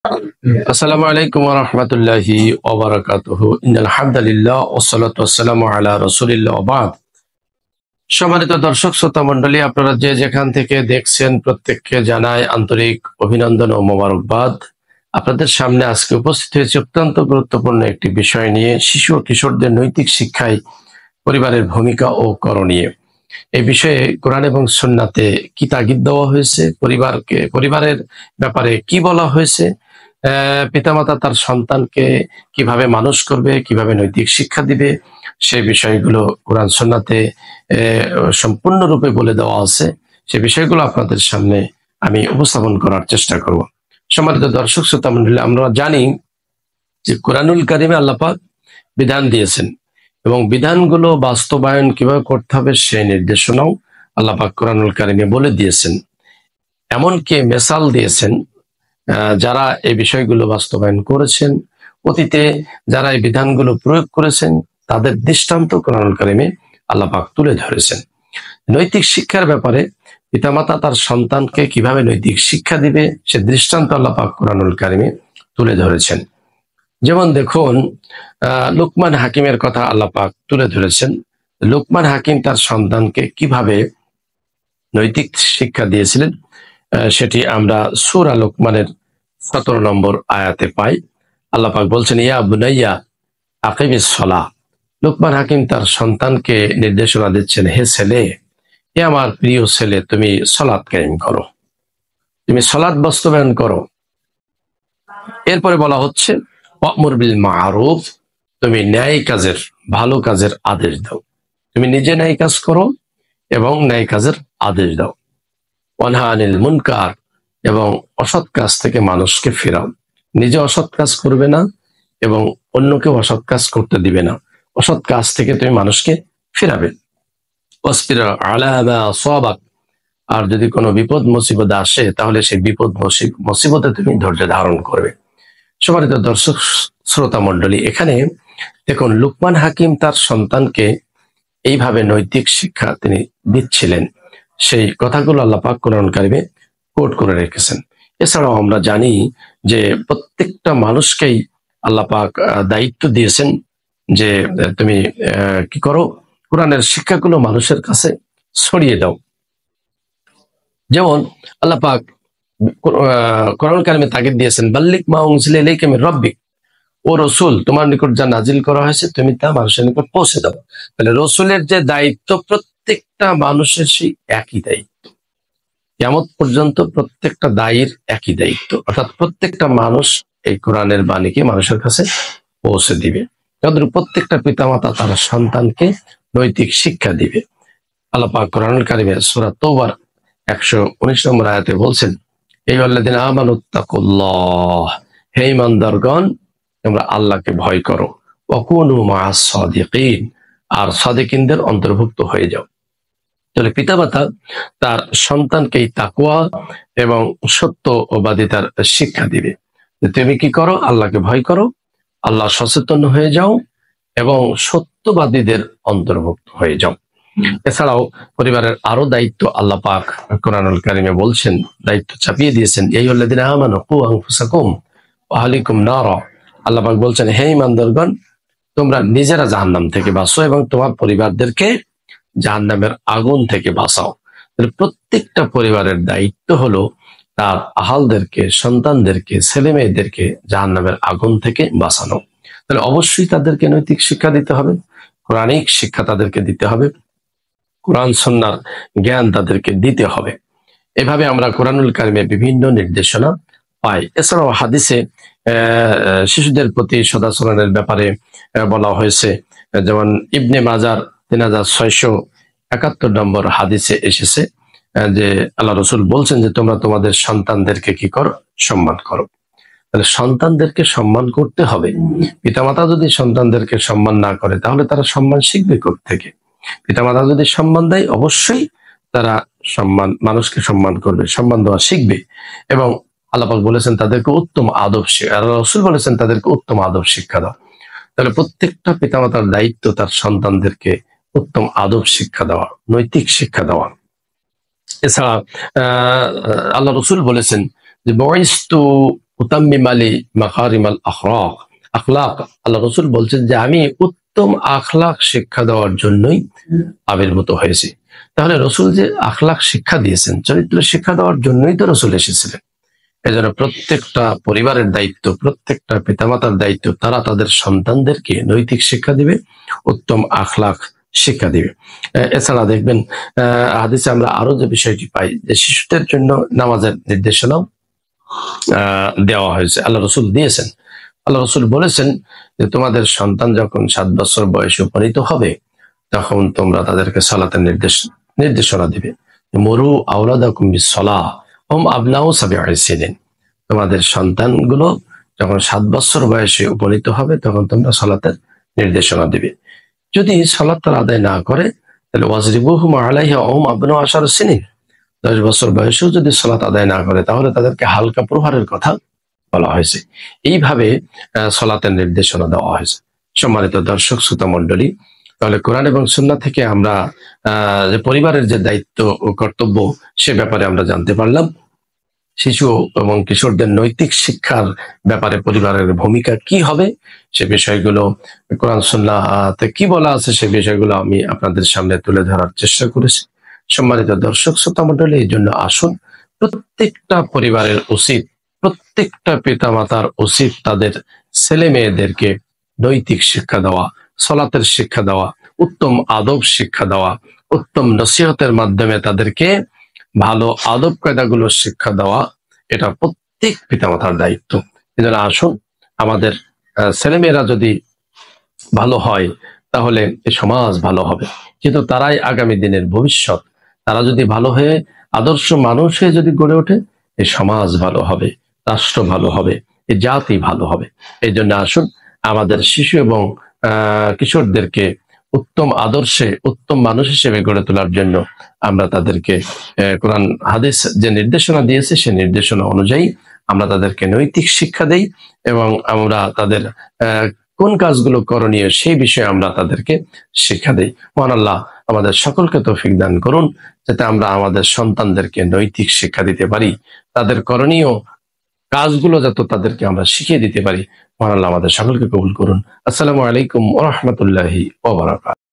আসসালামু আলাইকুম ওয়া রাহমাতুল্লাহি ওয়া বারাকাতুহু। ইন্নাল হামদালিল্লাহ ওয়াসসালাতু ওয়াসসালামু আলা রাসূলিল্লাহ ওয়া বা'দ। সম্মানিত দর্শক শ্রোতা মণ্ডলী, আপনারা যে যেখান থেকে দেখছেন প্রত্যেককে জানাই আন্তরিক অভিনন্দন ও মোবারকবাদ। আপনাদের সামনে আজকে উপস্থিত হয়েছে অত্যন্ত গুরুত্বপূর্ণ একটি বিষয় নিয়ে, শিশু ও কিশোরদের নৈতিক শিক্ষায় পরিবারের ভূমিকা ও করণীয়। এই বিষয়ে কোরআন এবং সুন্নাতে কি তাগিদ দেওয়া হয়েছে, পরিবারের ব্যাপারে কি বলা হয়েছে, পিতামাতা তার সন্তানকে কিভাবে মানুষ করবে, কিভাবে নৈতিক শিক্ষা দিবে, সেই বিষয়গুলো কোরআন সুন্নাতে সম্পূর্ণরূপে বলে দেওয়া আছে। সে বিষয়গুলো আপনাদের সামনে আমি উপস্থাপন করার চেষ্টা করব। সম্মানিত দর্শক শ্রোতা মণ্ডলী, আমরা জানি যে কোরআনুল কারিমে আল্লাহ পাক বিধান দিয়েছেন এবং বিধানগুলো বাস্তবায়ন কিভাবে করতে হবে সেই নির্দেশনাও আল্লাহ পাক কোরআনুল কারিমে বলে দিয়েছেন। এমনকি মেসাল দিয়েছেন যারা এই বিষয়গুলো বাস্তবায়ন করেছেন, অতীতে যারা এই বিধানগুলো প্রয়োগ করেছেন, তাদের দৃষ্টান্ত কোরআনুল কারিমে আল্লাহ পাক তুলে ধরেছেন। নৈতিক শিক্ষার ব্যাপারে পিতামাতা তার সন্তানকে কিভাবে নৈতিক শিক্ষা দিবে সে দৃষ্টান্ত আল্লাহ পাক কোরআনুল কারিমে তুলে ধরেছেন। যেমন দেখুন, লুকমান হাকিমের কথা আল্লাহ পাক তুলে ধরেছেন। লুকমান হাকিম তার সন্তানকে কিভাবে নৈতিক শিক্ষা দিয়েছিলেন সেটি আমরা সূরা লুকমানের 17 নম্বর আয়াতে পাই। আল্লাহ পাক বলছেন, ইয়া বুনাইয়া আকিমিস সালাহ। লুকমান হাকিম তার সন্তানকে নির্দেশনা দিচ্ছেন, হে ছেলে, হে আমার প্রিয় ছেলে, তুমি সালাত কায়েম করো, তুমি সালাত বাস্তবায়ন করো। এরপরে বলা হচ্ছে, ওয়ামুর বিল মারুফ, তুমি ন্যায় কাজের, ভালো কাজের আদেশ দাও। তুমি নিজে ন্যায় কাজ করো এবং ন্যায় কাজের আদেশ দাও। ওয়ানহা আনিল মুনকার, এবং অসৎ কাজ থেকে মানুষকে ফেরাও। নিজে অসৎ কাজ করবে না এবং অন্যকেও অসৎ কাজ করতে দিবে না। অসৎ কাজ থেকে তুমি মানুষকে ফেরাবে। ওয়াসবির আলা মা আসাবাক, আর যদি কোনো বিপদ মুসিবত আসে তাহলে সেই বিপদ মুসিবতে তুমি ধৈর্য ধারণ করবে। সম্মানিত দর্শক শ্রোতা মণ্ডলী, এখানে দেখুন লুকমান হাকিম তার সন্তানকে এইভাবে নৈতিক শিক্ষা তিনি দিচ্ছিলেন। সেই কথাগুলো আল্লাহ পাক কোরআন কারিমে কোট করে রেখেছেন। এছাড়াও আমরা জানি যে প্রত্যেকটা মানুষকেই আল্লাহ পাক দায়িত্ব দিয়েছেন যে তুমি কি করো, কোরআনের শিক্ষাগুলো মানুষের কাছে ছড়িয়ে দাও। যেমন আল্লাহ পাক কোরআন কারিমে তাগিদ দিয়েছেন, বাল্লিক মা উনজিলা ইলাইকা মির রাব্বিক, ও রসুল, তোমার নিকট যা নাজিল করা হয়েছে তুমি তা মানুষের নিকট পৌঁছে দাও। তাহলে রসুলের যে দায়িত্ব, প্রত্যেকটা মানুষের সেই একই দায়িত্ব। কিয়ামত পর্যন্ত প্রত্যেকটা দায়ীর একই দায়িত্ব, অর্থাৎ প্রত্যেকটা মানুষ এই কোরআনের বাণীকে মানুষের কাছে পৌঁছে দিবে। তাদের প্রত্যেকটা পিতামাতা তার সন্তানকে নৈতিক শিক্ষা দিবে। আল্লাহ পাক কোরআনুল কারিমে সূরা তাওবার 119 নম্বর আয়াতে বলছেন, আইয়ুহাল্লাযীনা আমানুত্তাকুল্লাহ, হে ঈমানদারগণ, তোমরা আল্লাহকে ভয় করো, ওয়াকুনু মাআস সাদিকিন, আর সাদিকিনদের অন্তর্ভুক্ত হয়ে যাও। তাহলে পিতামাতা তার সন্তানকে তাকওয়া এবং সত্যবাদিতার শিক্ষা দিবে। তুমি কি করো, আল্লাহকে ভয় করো, আল্লাহ সচেতন হয়ে যাও এবং সত্যবাদীদের অন্তর্ভুক্ত হয়ে যাও। এছাড়াও পরিবারের আরো দায়িত্ব আল্লাহ পাক কোরআনুল কারিমে বলছেন, দায়িত্ব চাপিয়ে দিয়েছেন, আইয়ুহাল্লাযীনা আমানু কু আনফুসাকুম ওয়া আহলিকুম নারা। আল্লাহ পাক বলছেন, হে ঈমানদারগণ, তোমরা নিজেরা জাহান্নাম থেকে বাঁচো এবং তোমার পরিবারদেরকে জাহান্নামের আগুন থেকে বাঁচাও। প্রত্যেকটা পরিবারের দায়িত্ব হলো তার আহালদেরকে, সন্তানদেরকে, ছেলে মেয়েদেরকে জাহান্নামের আগুন থেকে বাঁচানো। তাহলে অবশ্যই তাদেরকে নৈতিক শিক্ষা দিতে হবে, কোরআনিক শিক্ষা তাদেরকে দিতে হবে, কোরআন সুন্নাহর জ্ঞান তাদেরকে দিতে হবে। এভাবে আমরা কোরআনুল কারিমে বিভিন্ন নির্দেশনা পাই। এছাড়াও হাদিসে শিশুদের প্রতি সদাচরণের ব্যাপারে বলা হয়েছে। যেমন ইবনে মাজার 3671 নম্বর হাদিসে এসেছে যে আল্লাহ রসুল বলছেন যে তোমরা তোমাদের সন্তানদেরকে কি করো, সম্মান করো। তাহলে সন্তানদেরকে সম্মান করতে হবে। পিতামাতা যদি সন্তানদেরকে সম্মান না করে তাহলে তারা সম্মান শিখবে কোত্থেকে? পিতামাতা যদি সম্মান দেয় অবশ্যই তারা মানুষকে সম্মান করবে, সম্মান দেওয়া শিখবে। এবং আল্লাহ পাক বলেছেন তাদেরকে উত্তম আদব শিক্ষা, রাসূল বলেছেন তাদেরকে উত্তম আদব শিক্ষা দাও। তাহলে প্রত্যেকটা পিতামাতার দায়িত্ব তার সন্তানদেরকে উত্তম আদব শিক্ষা দেওয়া, নৈতিক শিক্ষা দেওয়া। এছাড়া আল্লাহ রসুল বলেছেন যে বয়স্তু উতাম্মিমালি মাকারিমাল আখলাক আখলাক। আল্লাহ রাসূল বলছেন যে আমি উত্তম আখলাক শিক্ষা দেওয়ার জন্যই আবির্ভূত হয়েছি। তাহলে রসুল যে আখলাক শিক্ষা দিয়েছেন, চরিত্র শিক্ষা দেওয়ার জন্যই তো রসুল এসেছিলেন। এজন্য প্রত্যেকটা পরিবারের দায়িত্ব, প্রত্যেকটা পিতামাতার দায়িত্ব, তারা তাদের সন্তানদেরকে নৈতিক শিক্ষা দিবে, উত্তম আখলাক শিক্ষা দিবে। এছাড়া দেখবেন হাদিসে আমরা আরো যে বিষয়টি পাই যে শিশুদের জন্য নামাজের নির্দেশনাও দেওয়া হয়েছে, আল্লাহ রসুল দিয়েছেন। আল্লাহ রসুল বলেছেন যে তোমাদের সন্তান যখন 7 বছর বয়সে উপনীত হবে তখন তোমরা তাদেরকে সালাতের নির্দেশনা দিবে। মরু আওলাদাকুম বিসসালাহ হুম আবনাউ সাবঈ সিনিন। তোমাদের সন্তানগুলো যখন 7 বছর বয়সে উপনীত হবে তখন তোমরা সালাতের নির্দেশনা দিবে। যদি সালাত তারা আদায় না করে তাহলে ওয়াজরিবুহুম আলাইহা হুম আবনাউ 10 সিনিন। 10 বছর বয়সেও যদি সালাত আদায় না করে তাহলে তাদেরকে হালকা প্রহারের কথা বলা হয়েছে। এইভাবে সালাতের নির্দেশনা দেওয়া হয়েছে। সম্মানিত দর্শক শ্রোতা মণ্ডলী, তাহলে কোরআন এবং সুন্নাহ থেকে আমরা যে পরিবারের যে দায়িত্ব ও কর্তব্য সে ব্যাপারে আমরা জানতে পারলাম। শিশু এবং কিশোরদের নৈতিক শিক্ষার ব্যাপারে পরিবারের ভূমিকা কি হবে সে বিষয়গুলো কোরআন সুন্নাহতে কি বলা আছে সে বিষয়গুলো আমি আপনাদের সামনে তুলে ধরার চেষ্টা করেছি। সম্মানিত দর্শক শ্রোতা মণ্ডলী, এই জন্য আসুন প্রত্যেকটা পরিবারের উচিত, প্রত্যেকটা পিতামাতার উচিত তাদের ছেলে মেয়েদেরকে নৈতিক শিক্ষা দেওয়া, সালাতের শিক্ষা দেওয়া, উত্তম আদব শিক্ষা দেওয়া, উত্তম নসিহতের মাধ্যমে তাদেরকে ভালো আদব কায়দাগুলো শিক্ষা দেওয়া। এটা প্রত্যেক পিতামাতার দায়িত্ব। এজন্য আসুন আমাদের ছেলেমেয়েরা যদি ভালো হয় তাহলে এই সমাজ ভালো হবে, কিন্তু তারাই আগামী দিনের ভবিষ্যৎ। তারা যদি ভালো হয়ে আদর্শ মানুষ হয়ে যদি গড়ে ওঠে এই সমাজ ভালো হবে, রাষ্ট্র ভালো হবে, এই জাতি ভালো হবে। এই জন্য আসুন আমাদের শিশু এবং কিশোরদেরকে উত্তম আদর্শে উত্তম মানুষ হিসেবে গড়ে তোলার জন্য আমরা তাদেরকে কোরআন হাদিস যে নির্দেশনা দিয়েছে সেই নির্দেশনা অনুযায়ী আমরা তাদেরকে নৈতিক শিক্ষা দেই এবং আমরা তাদের কোন কাজগুলো করণীয় সেই বিষয়ে আমরা তাদেরকে শিক্ষা দেই। মহান আল্লাহ আমাদের সকলকে তৌফিক দান করুন যাতে আমরা আমাদের সন্তানদেরকে নৈতিক শিক্ষা দিতে পারি, তাদের করণীয় কাজগুলো যাতে তাদেরকে আমরা শিখিয়ে দিতে পারি। মহান আল্লাহ আমাদের সকলকে কবুল করুন। আসসালামু আলাইকুম ওয়া রাহমাতুল্লাহি ওয়া বারাকাতুহু।